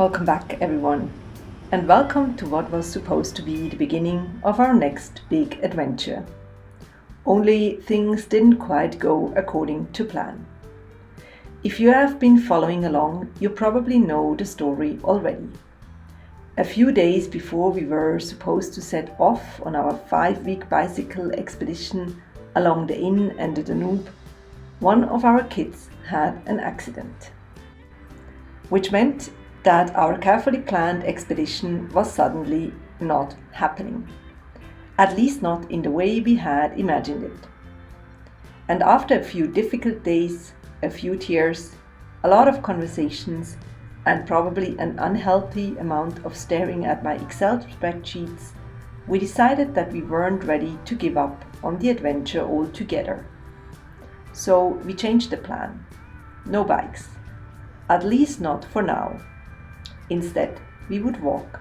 Welcome back everyone, and welcome to what was supposed to be the beginning of our next big adventure. Only things didn't quite go according to plan. If you have been following along, you probably know the story already. A few days before we were supposed to set off on our 5-week bicycle expedition along the Inn and the Danube, one of our kids had an accident, which meant that our carefully planned expedition was suddenly not happening, at least not in the way we had imagined it. And after a few difficult days, a few tears, a lot of conversations, and probably an unhealthy amount of staring at my Excel spreadsheets, we decided that we weren't ready to give up on the adventure altogether. So we changed the plan. No bikes, at least not for now. Instead, we would walk.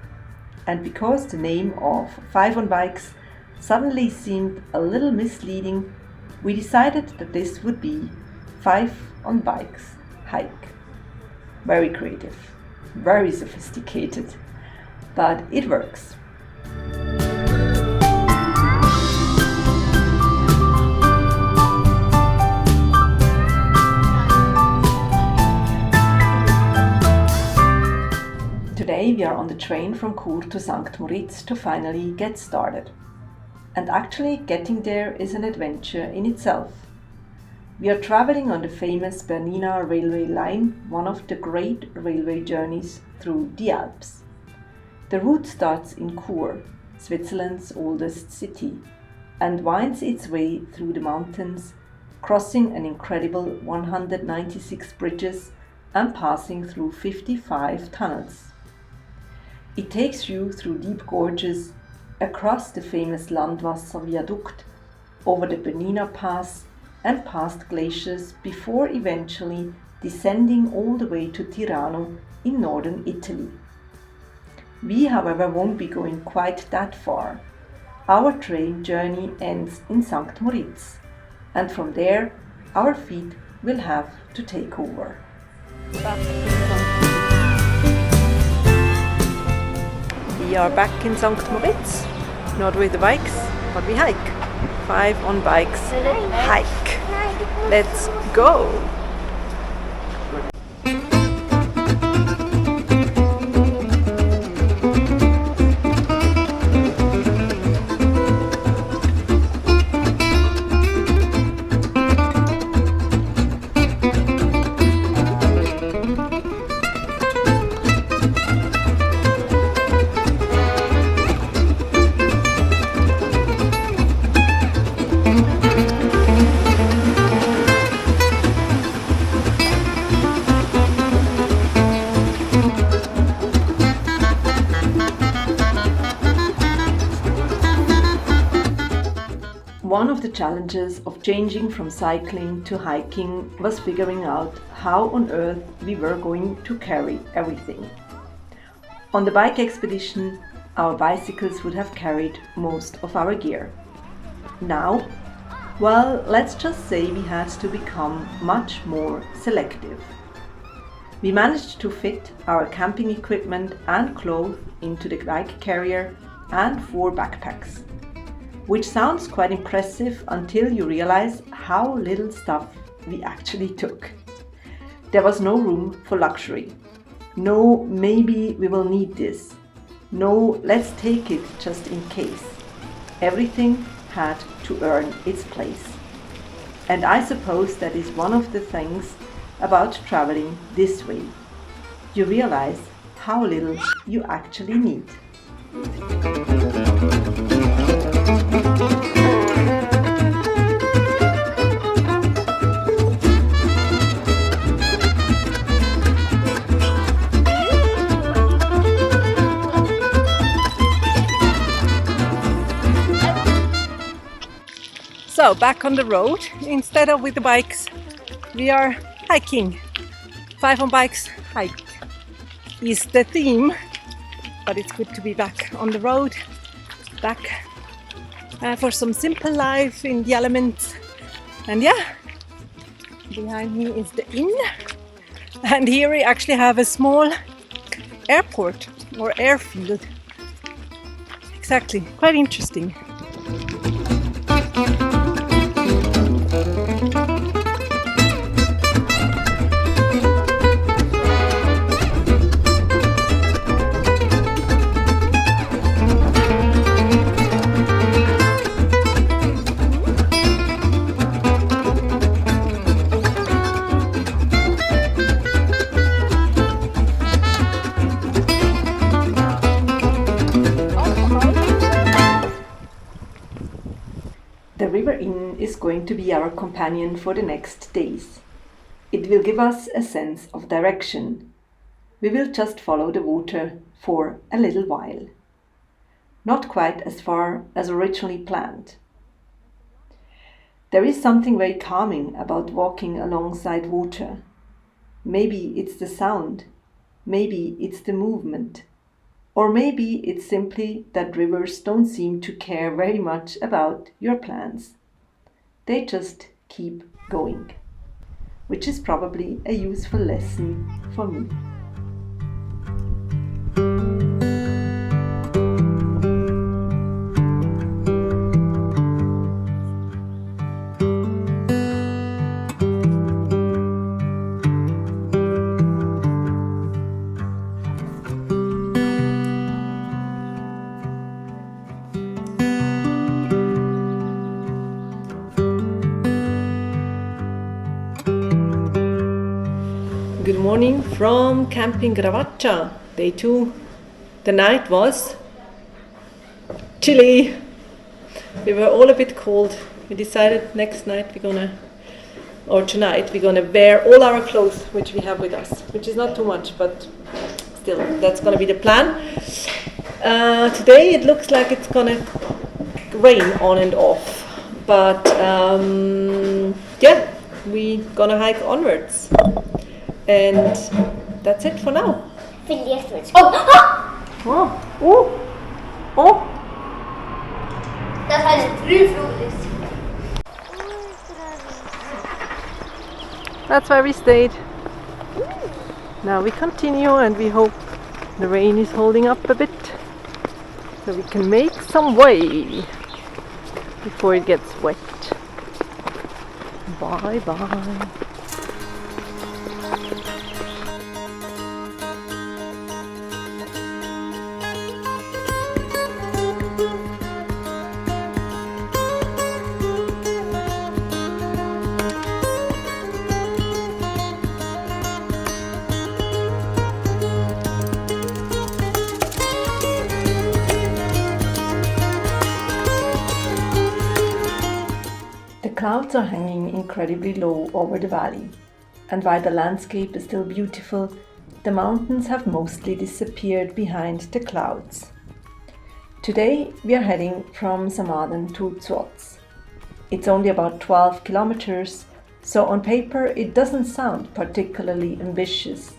And because the name of 5 on Bikes suddenly seemed a little misleading, we decided that this would be 5 on Bikes Hike. Very creative, very sophisticated, but it works. Today we are on the train from Chur to St. Moritz to finally get started. And actually getting there is an adventure in itself. We are traveling on the famous Bernina railway line, one of the great railway journeys through the Alps. The route starts in Chur, Switzerland's oldest city, and winds its way through the mountains, crossing an incredible 196 bridges and passing through 55 tunnels. It takes you through deep gorges, across the famous Landwasser viaduct, over the Bernina Pass and past glaciers before eventually descending all the way to Tirano in northern Italy. We, however, won't be going quite that far. Our train journey ends in St. Moritz, and from there our feet will have to take over. We are back in St. Moritz, not with the bikes, but we hike. 5 on Bikes hike. Let's go! One of the challenges of changing from cycling to hiking was figuring out how on earth we were going to carry everything. On the bike expedition, our bicycles would have carried most of our gear. Now, well, let's just say we had to become much more selective. We managed to fit our camping equipment and clothes into the bike carrier and 4 backpacks. Which sounds quite impressive until you realize how little stuff we actually took. There was no room for luxury. No, maybe we will need this. No, let's take it just in case. Everything had to earn its place. And I suppose that is one of the things about traveling this way. You realize how little you actually need. So back on the road, instead of with the bikes, we are hiking. 5 on Bikes hike is the theme, but it's good to be back on the road, back for some simple life in the elements. And yeah, behind me is the inn, and here we actually have a small airport or airfield. Exactly, quite interesting. The river inn is going to be our companion for the next days. It will give us a sense of direction. We will just follow the water for a little while. Not quite as far as originally planned. There is something very calming about walking alongside water. Maybe it's the sound, maybe it's the movement. Or maybe it's simply that rivers don't seem to care very much about your plans. They just keep going, which is probably a useful lesson for me. Good morning from Camping Gravaccia, day 2. The night was chilly. We were all a bit cold. We decided tonight we're gonna wear all our clothes which we have with us, which is not too much, but still, that's gonna be the plan. Today it looks like it's gonna rain on and off, but we're gonna hike onwards. And that's it for now. Das heißt Frühflug ist. That's where we stayed. Now we continue and we hope the rain is holding up a bit so we can make some way before it gets wet. Bye bye. The clouds are hanging incredibly low over the valley, and while the landscape is still beautiful, the mountains have mostly disappeared behind the clouds. Today we are heading from Samedan to Zuoz. It's only about 12 kilometers, so on paper it doesn't sound particularly ambitious.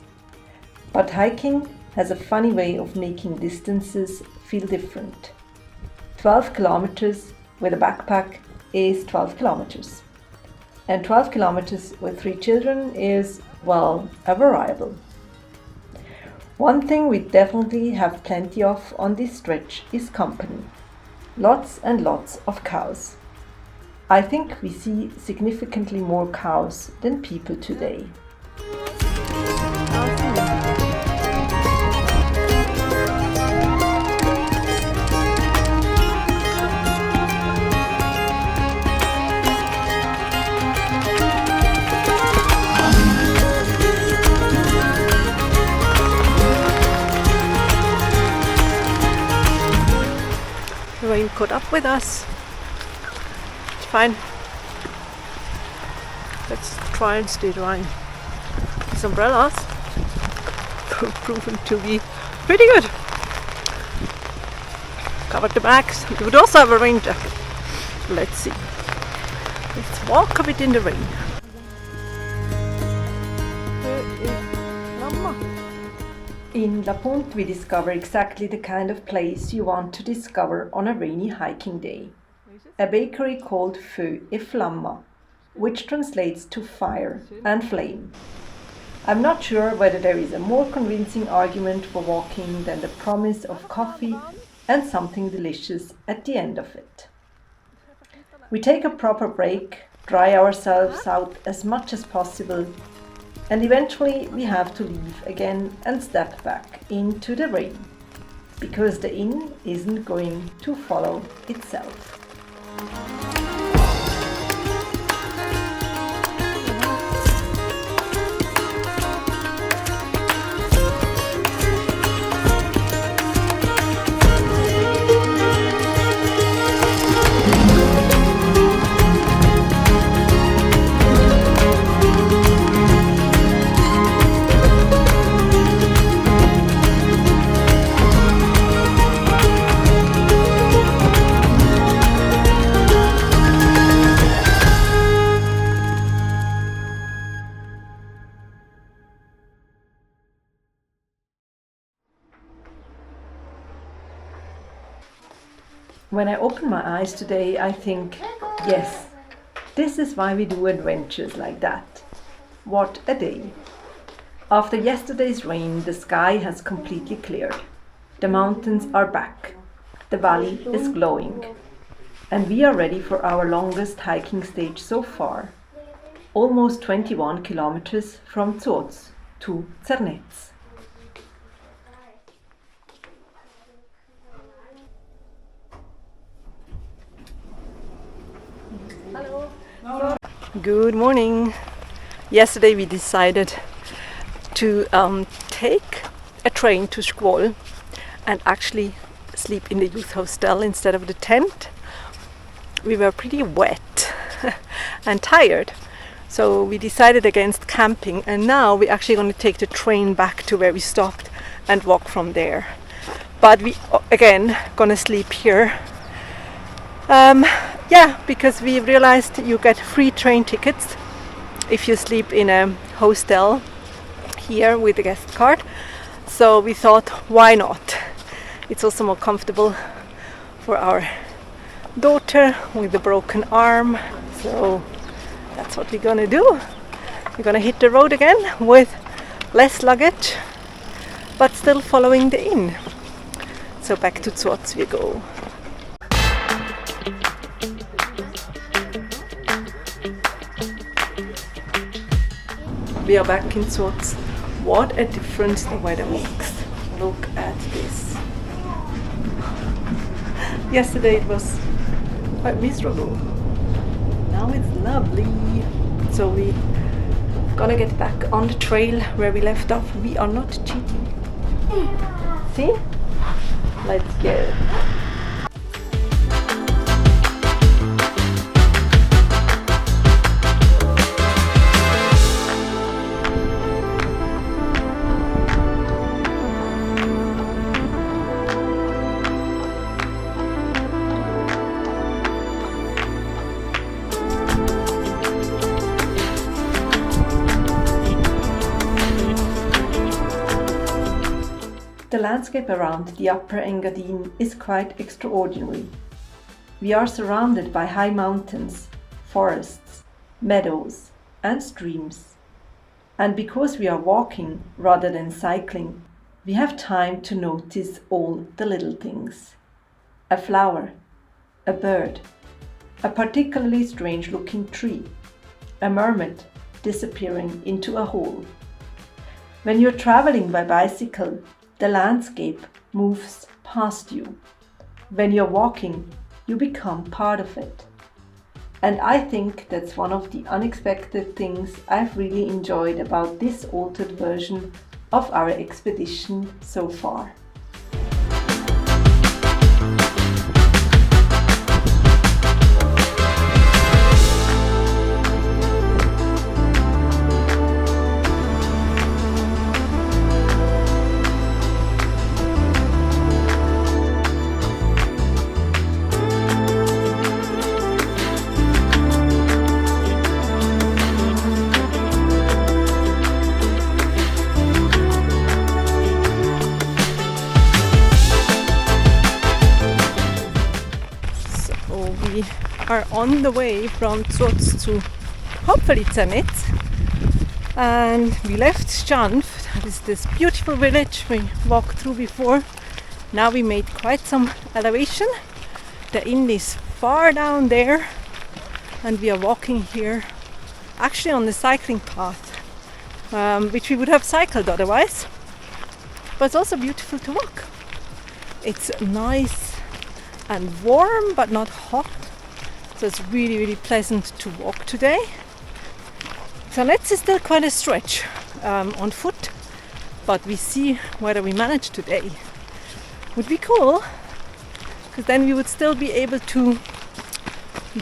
But hiking has a funny way of making distances feel different. 12 kilometers with a backpack is 12 kilometers. And 12 kilometers with 3 children is, well, a variable. One thing we definitely have plenty of on this stretch is company. Lots and lots of cows. I think we see significantly more cows than people today. The rain caught up with us. It's fine. Let's try and stay dry. These umbrellas have proven to be pretty good. Covered the backs. We would also have a rain jacket. Let's see. Let's walk a bit in the rain. In La Punt we discover exactly the kind of place you want to discover on a rainy hiking day. A bakery called Feu et Flamme, which translates to fire and flame. I'm not sure whether there is a more convincing argument for walking than the promise of coffee and something delicious at the end of it. We take a proper break, dry ourselves out as much as possible, and eventually we have to leave again and step back into the rain, because the inn isn't going to follow itself. When I open my eyes today, I think, yes, this is why we do adventures like that. What a day! After yesterday's rain, the sky has completely cleared. The mountains are back. The valley is glowing. And we are ready for our longest hiking stage so far. Almost 21 kilometers from Zuoz to Zernez. Good morning. Yesterday we decided to take a train to Scuol and actually sleep in the youth hostel instead of the tent. We were pretty wet and tired, so we decided against camping, and now we're actually going to take the train back to where we stopped and walk from there. But we again gonna sleep here. Because we realized you get free train tickets if you sleep in a hostel here with a guest card. So we thought, why not? It's also more comfortable for our daughter with a broken arm. So that's what we're gonna do. We're gonna hit the road again with less luggage, but still following the inn. So back to Zuoz we go. We are back in Zuoz. What a difference the weather makes. Look at this. Yesterday it was quite miserable. Now it's lovely. So we're gonna get back on the trail where we left off. We are not cheating. See? Let's go. The landscape around the upper Engadin is quite extraordinary. We are surrounded by high mountains, forests, meadows and streams. And because we are walking rather than cycling, we have time to notice all the little things. A flower, a bird, a particularly strange looking tree, a mermaid disappearing into a hole. When you're traveling by bicycle, the landscape moves past you. When you're walking, you become part of it. And I think that's one of the unexpected things I've really enjoyed about this altered version of our expedition so far. Are on the way from Zuoz to hopefully Zernez, And we left Janf, that is this beautiful village we walked through before. Now we made quite some elevation. The inn is far down there and we are walking here actually on the cycling path, which we would have cycled otherwise, but it's also beautiful to walk. It's nice and warm but not hot, so it's really pleasant to walk today. Zernez is still quite a stretch on foot, but we see whether we manage today. Would be cool, because then we would still be able to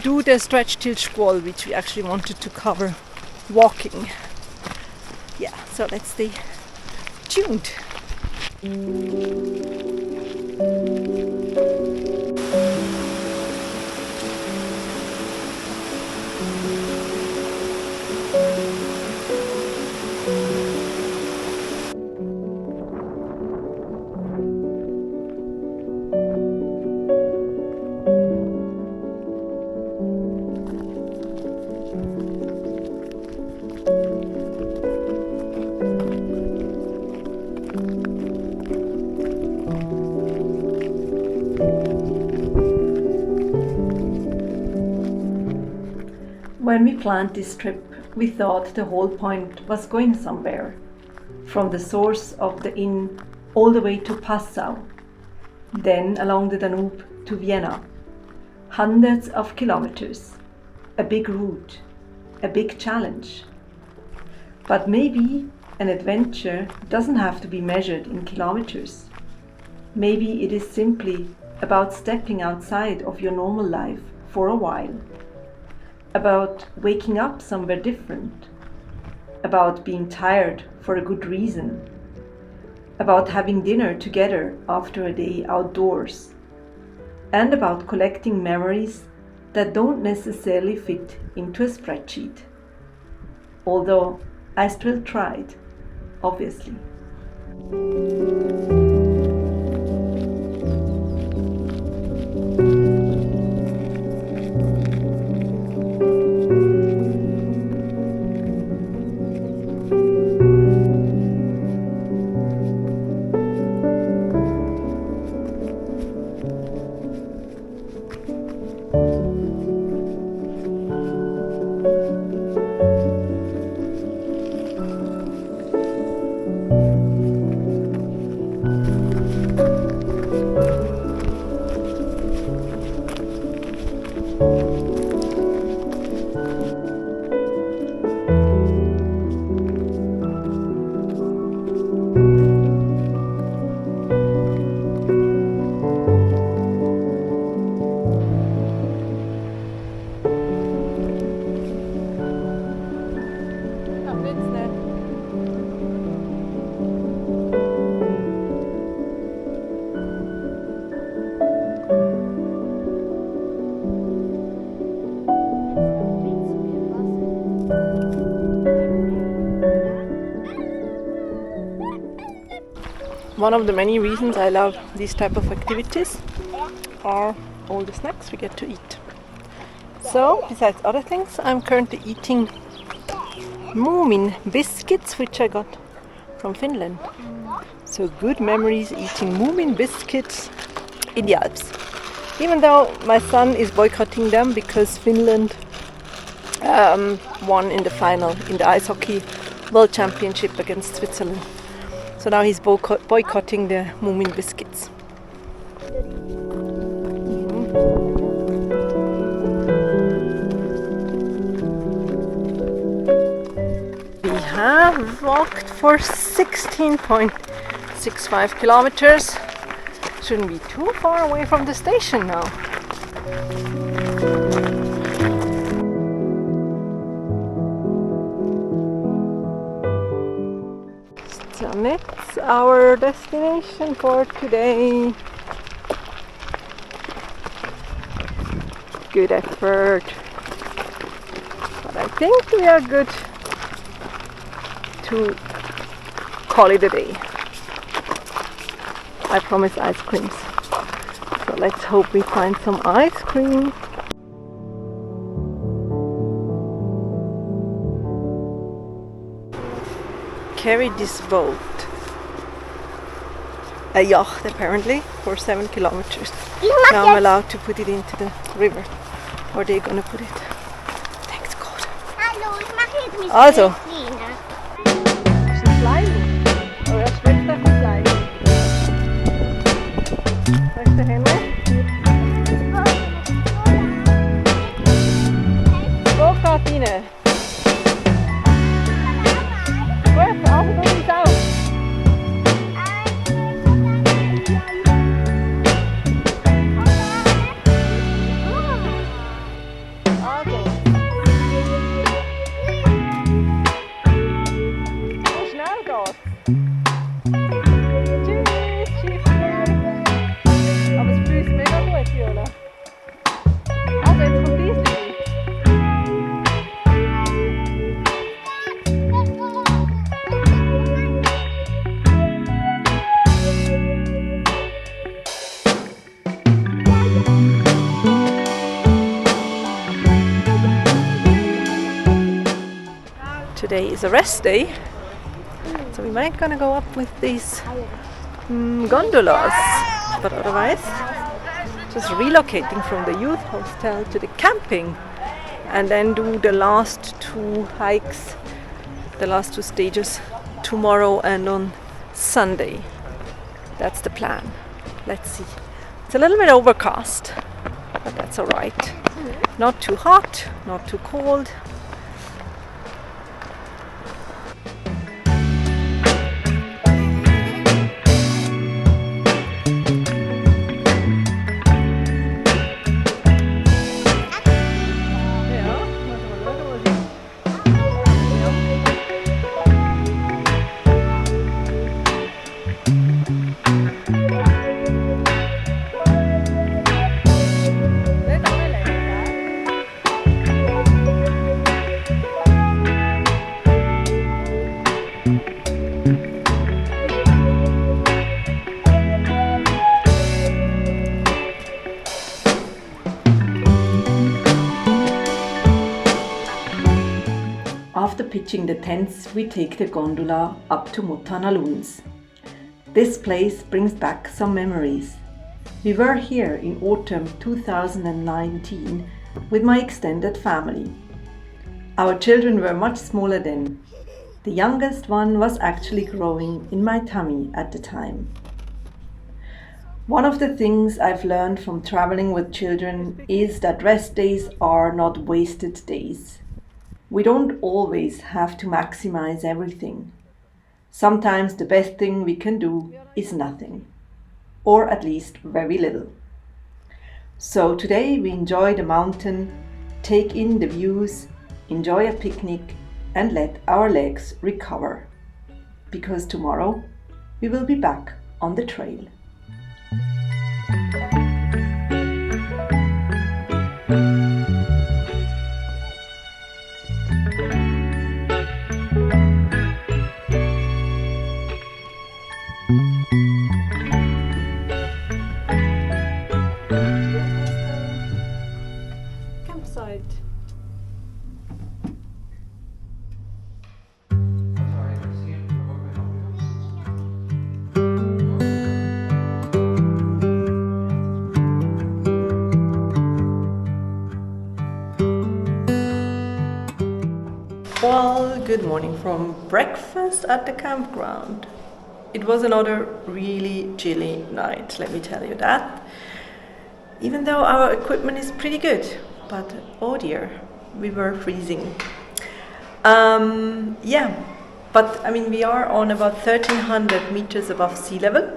do the stretch till Scuol, which we actually wanted to cover walking. Yeah, so let's stay tuned. When we planned this trip, we thought the whole point was going somewhere, from the source of the inn all the way to Passau, then along the Danube to Vienna. Hundreds of kilometers, a big route, a big challenge. But maybe an adventure doesn't have to be measured in kilometers. Maybe it is simply about stepping outside of your normal life for a while. About waking up somewhere different, about being tired for a good reason, about having dinner together after a day outdoors, and about collecting memories that don't necessarily fit into a spreadsheet. Although I still tried, obviously. One of the many reasons I love these type of activities are all the snacks we get to eat. So, besides other things, I'm currently eating Moomin biscuits, which I got from Finland. So good memories eating Moomin biscuits in the Alps. Even though my son is boycotting them because Finland won in the final in the ice hockey world championship against Switzerland. So now he's boycotting the Moomin biscuits. We have walked for 16.65 kilometers. Shouldn't be too far away from the station now. Zernez, our destination for today. Good effort. But I think we are good to call it a day. I promise ice creams. So let's hope we find some ice cream. carry this boat, a yacht apparently, for 7 kilometers. Now I'm allowed to put it into the river. Or they're gonna put it. Thanks God. Hallo, ich mache jetzt mit Also. Christine. Das ist ein Flying. Oh, er schwebt auf dem Flying. Da ist der Henry. Go, Martine. Gut, auf und um auch. Today is a rest day, so we might gonna go up with these gondolas, but otherwise just relocating from the youth hostel to the camping and then do the last 2 hikes, the last 2 stages tomorrow and on Sunday. That's the plan. Let's see. It's a little bit overcast, but that's alright. Not too hot, not too cold. After pitching the tents, we take the gondola up to Motta Naluns. This place brings back some memories. We were here in autumn 2019 with my extended family. Our children were much smaller then. The youngest one was actually growing in my tummy at the time. One of the things I've learned from traveling with children is that rest days are not wasted days. We don't always have to maximize everything. Sometimes the best thing we can do is nothing, or at least very little. So today we enjoy the mountain, take in the views, enjoy a picnic and let our legs recover. Because tomorrow we will be back on the trail. Campsite. Well, good morning from breakfast at the campground. It was another really chilly night, let me tell you that. Even though our equipment is pretty good, but oh dear, we were freezing. But I mean, we are on about 1300 meters above sea level.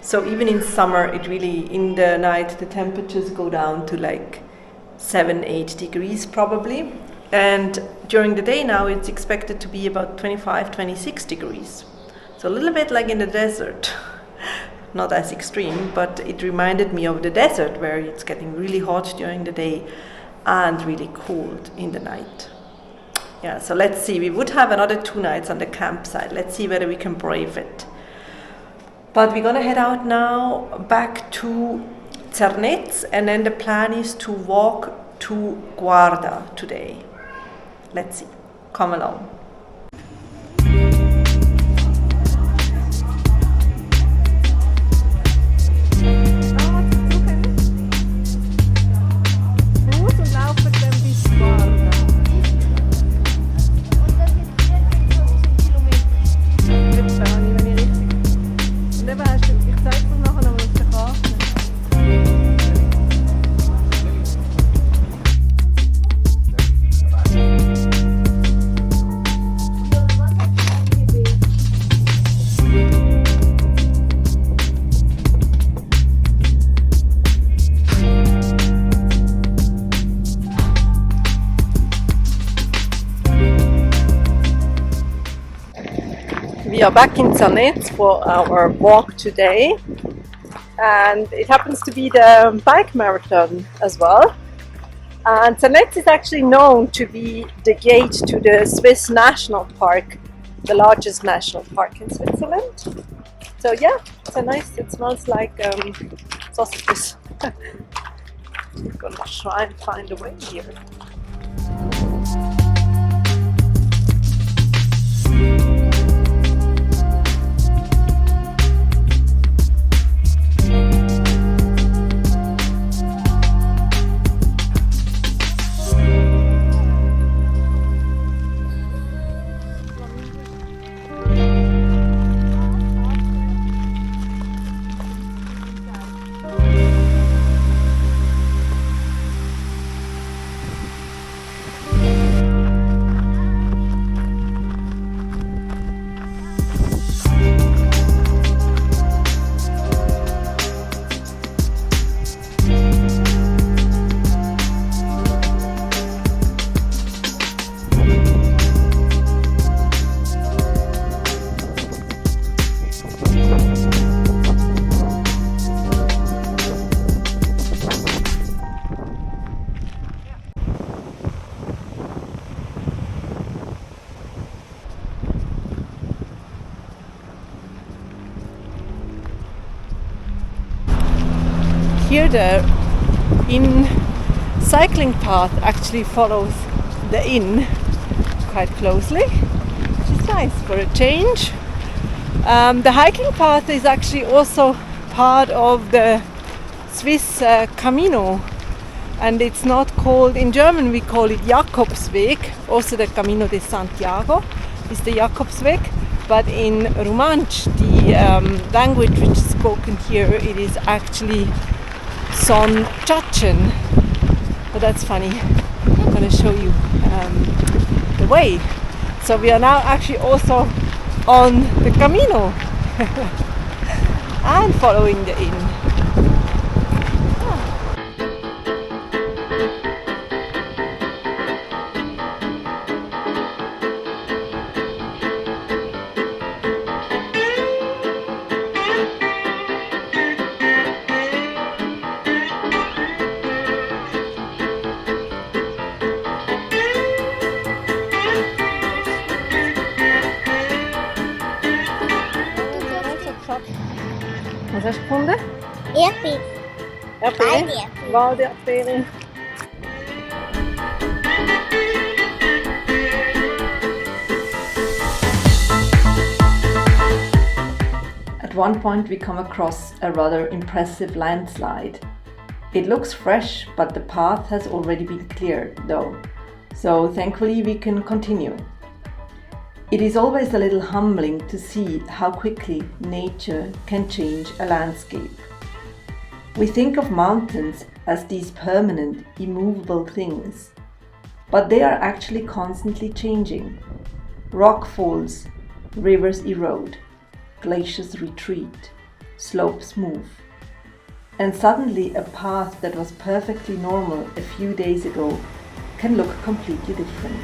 So even in summer, it really, in the night, the temperatures go down to like 7-8 degrees probably. And during the day now, it's expected to be about 25-26 degrees. So a little bit like in the desert. Not as extreme, but it reminded me of the desert where it's getting really hot during the day and really cold in the night. Yeah, so let's see. We would have another 2 nights on the campsite. Let's see whether we can brave it. But we're gonna head out now back to Zernez, and then the plan is to walk to Guarda today. Let's see. Come along. We are back in Zernez for our walk today, and it happens to be the bike marathon as well. And Zernez is actually known to be the gate to the Swiss National Park, the largest national park in Switzerland. So yeah, it's a nice, it smells like sausages. I'm gonna try and find a way here. Here the inn cycling path actually follows the inn quite closely, which is nice for a change. The hiking path is actually also part of the Swiss Camino, and it's not called, in German we call it Jakobsweg, also the Camino de Santiago is the Jakobsweg, but in Romansh, the language which is spoken here, it is actually Son Chachen. But that's funny. I'm going to show you the way. So we are now actually also on the Camino and following the inn. Was hast du gefunden? Erdbeeren. Erdbeeren? Walderdbeeren. At one point we come across a rather impressive landslide. It looks fresh, but the path has already been cleared though, so thankfully we can continue. It is always a little humbling to see how quickly nature can change a landscape. We think of mountains as these permanent, immovable things, but they are actually constantly changing. Rock falls, rivers erode, glaciers retreat, slopes move. And suddenly a path that was perfectly normal a few days ago can look completely different.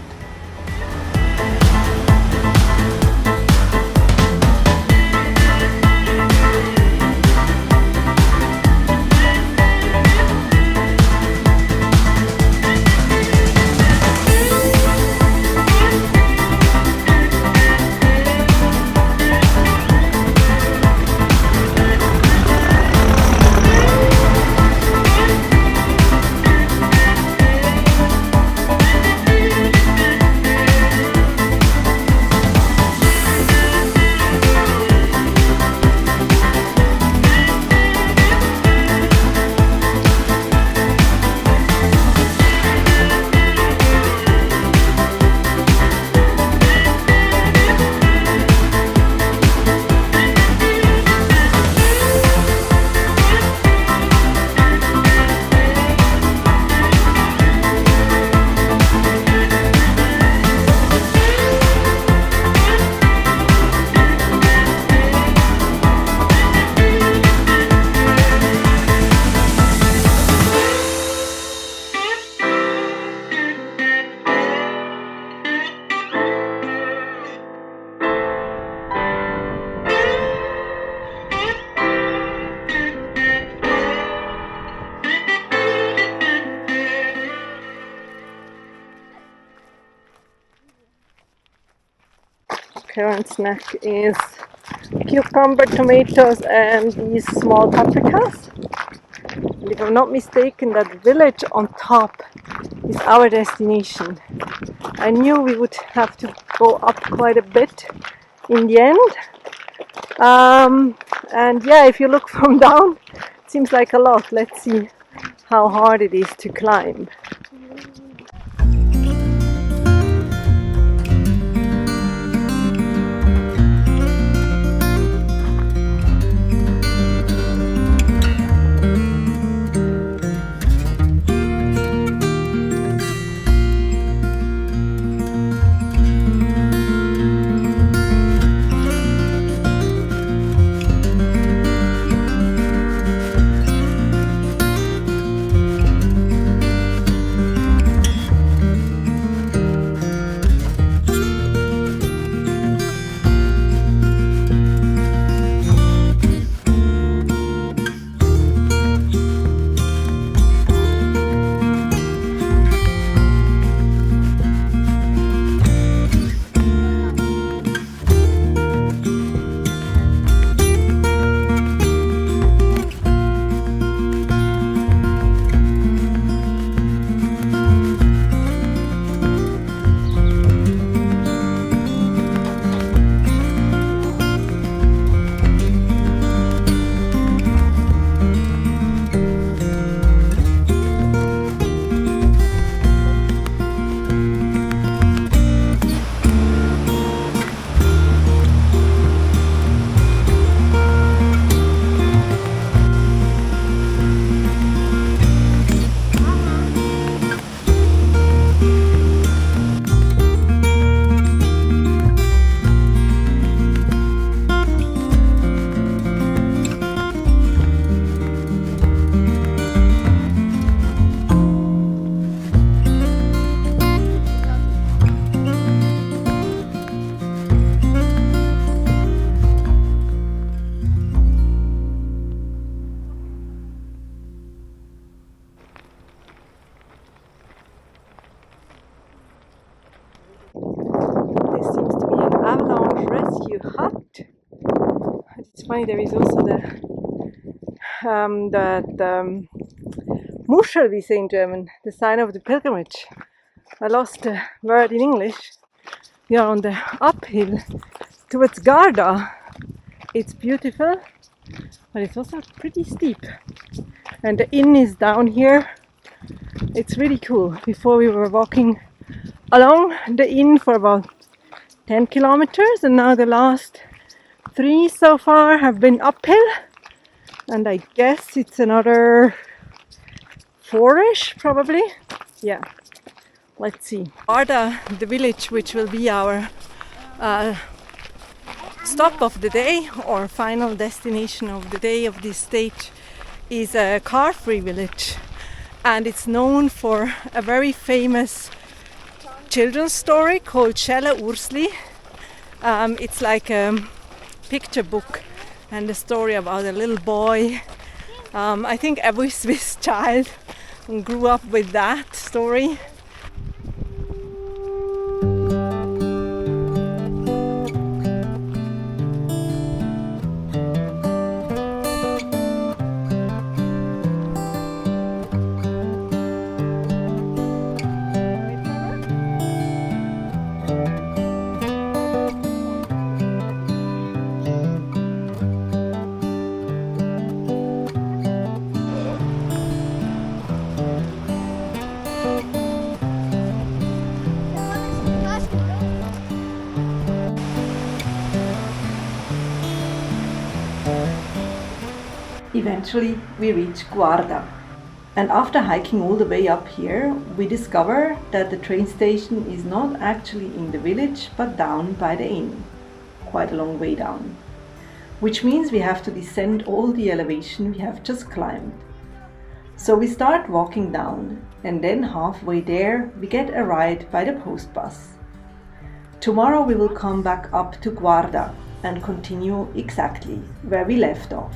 current snack is cucumber, tomatoes and these small paprikas. And if I'm not mistaken, that village on top is our destination. I knew we would have to go up quite a bit in the end. And yeah, if you look from down, it seems like a lot. Let's see how hard it is to climb. It's funny, there is also the Muschel, we say in German, the sign of the pilgrimage. I lost the word in English. We are on the uphill towards Guarda. It's beautiful, but it's also pretty steep. And the inn is down here. It's really cool. Before we were walking along the inn for about 10 kilometers, and now the last 3 so far have been uphill, and I guess it's another 4-ish probably. Yeah, let's see. Guarda, the village which will be our stop of the day or final destination of the day of this stage, is a car-free village, and it's known for a very famous children's story called Schelle Ursli. It's like a picture book and a story about a little boy. I think every Swiss child grew up with that story. Eventually we reach Guarda, and after hiking all the way up here, we discover that the train station is not actually in the village but down by the inn, quite a long way down, which means we have to descend all the elevation we have just climbed. So we start walking down, and then halfway there we get a ride by the post bus. Tomorrow we will come back up to Guarda and continue exactly where we left off.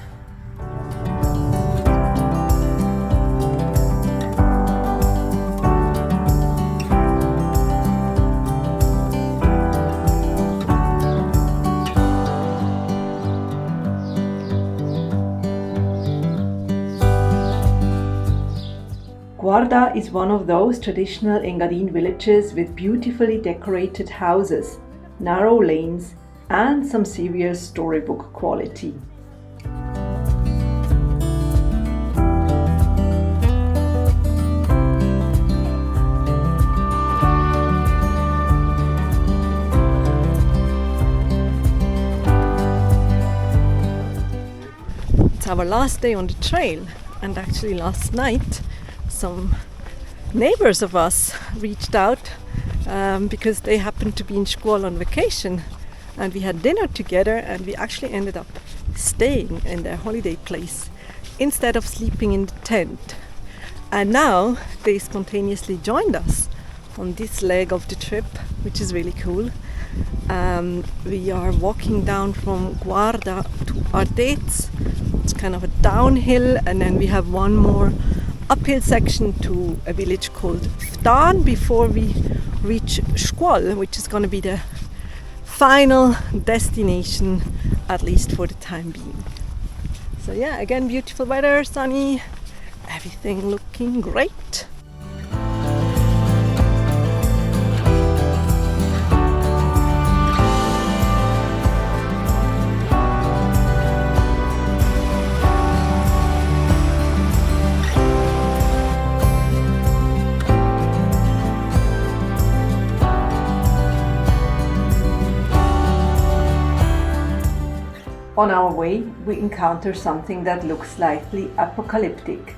Guarda is one of those traditional Engadin villages with beautifully decorated houses, narrow lanes, and some serious storybook quality. It's our last day on the trail, and actually last night some neighbours of us reached out because they happened to be in Scuol on vacation, and we had dinner together, and we actually ended up staying in their holiday place instead of sleeping in the tent. And now they spontaneously joined us on this leg of the trip, which is really cool. We are walking down from Guarda to Artez. It's kind of a downhill, and then we have one more uphill section to a village called Ftan before we reach Scuol, which is going to be the final destination, at least for the time being. So yeah, again, beautiful weather, sunny, everything looking great. On our way, we encounter something that looks slightly apocalyptic.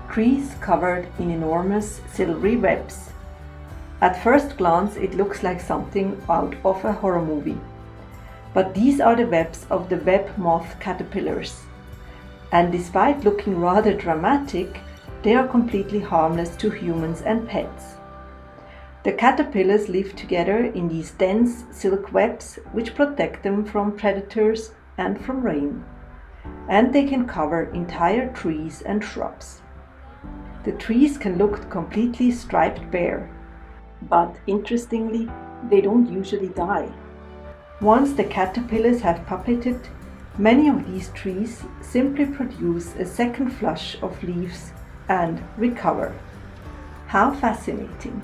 Trees covered in enormous silvery webs. At first glance, it looks like something out of a horror movie. But these are the webs of the web moth caterpillars. And despite looking rather dramatic, they are completely harmless to humans and pets. The caterpillars live together in these dense silk webs, which protect them from predators and from rain, and they can cover entire trees and shrubs. The trees can look completely striped bare, but interestingly, they don't usually die. Once the caterpillars have puppeted, many of these trees simply produce a second flush of leaves and recover. How fascinating!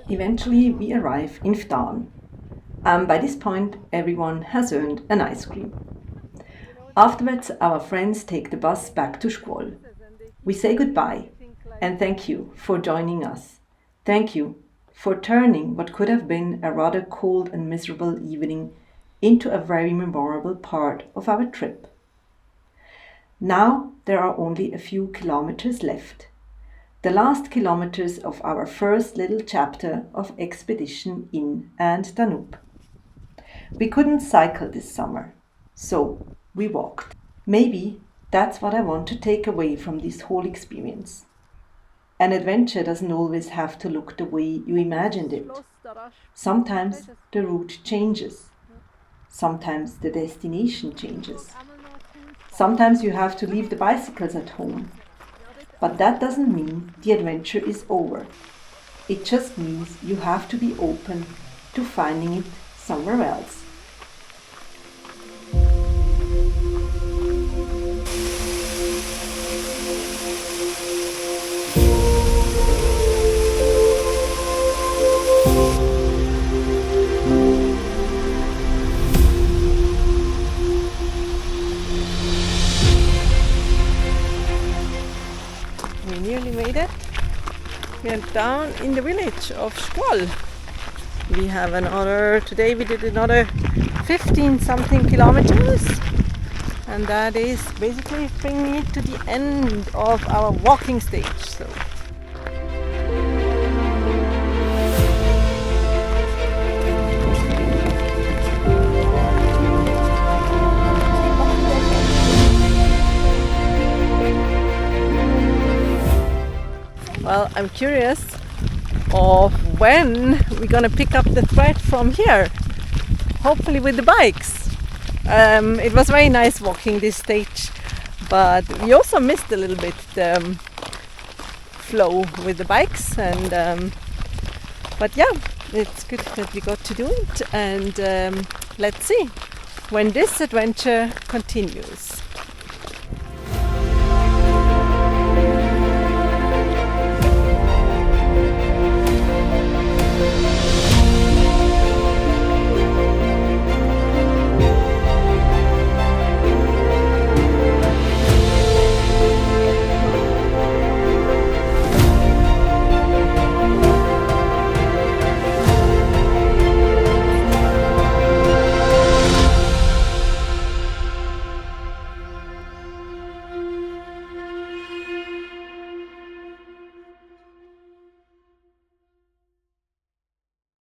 Eventually we arrive in Ftan. By this point everyone has earned an ice cream. Afterwards our friends take the bus back to Scuol. We say goodbye and thank you for joining us. Thank you for turning what could have been a rather cold and miserable evening into a very memorable part of our trip. Now there are only a few kilometers left. The last kilometers of our first little chapter of expedition in and Danube. We couldn't cycle this summer, so we walked. Maybe that's what I want to take away from this whole experience. An adventure doesn't always have to look the way you imagined it. Sometimes the route changes. Sometimes the destination changes. Sometimes you have to leave the bicycles at home. But that doesn't mean the adventure is over. It just means you have to be open to finding it somewhere else. We nearly made it. We are down in the village of Scuol. We have today we did another 15 something kilometers, and that is basically bringing it to the end of our walking stage. So well, I'm curious of when we're gonna pick up the thread from here, hopefully with the bikes. It was very nice walking this stage, but we also missed a little bit the flow with the bikes, and But yeah, it's good that we got to do it, and let's see when this adventure continues.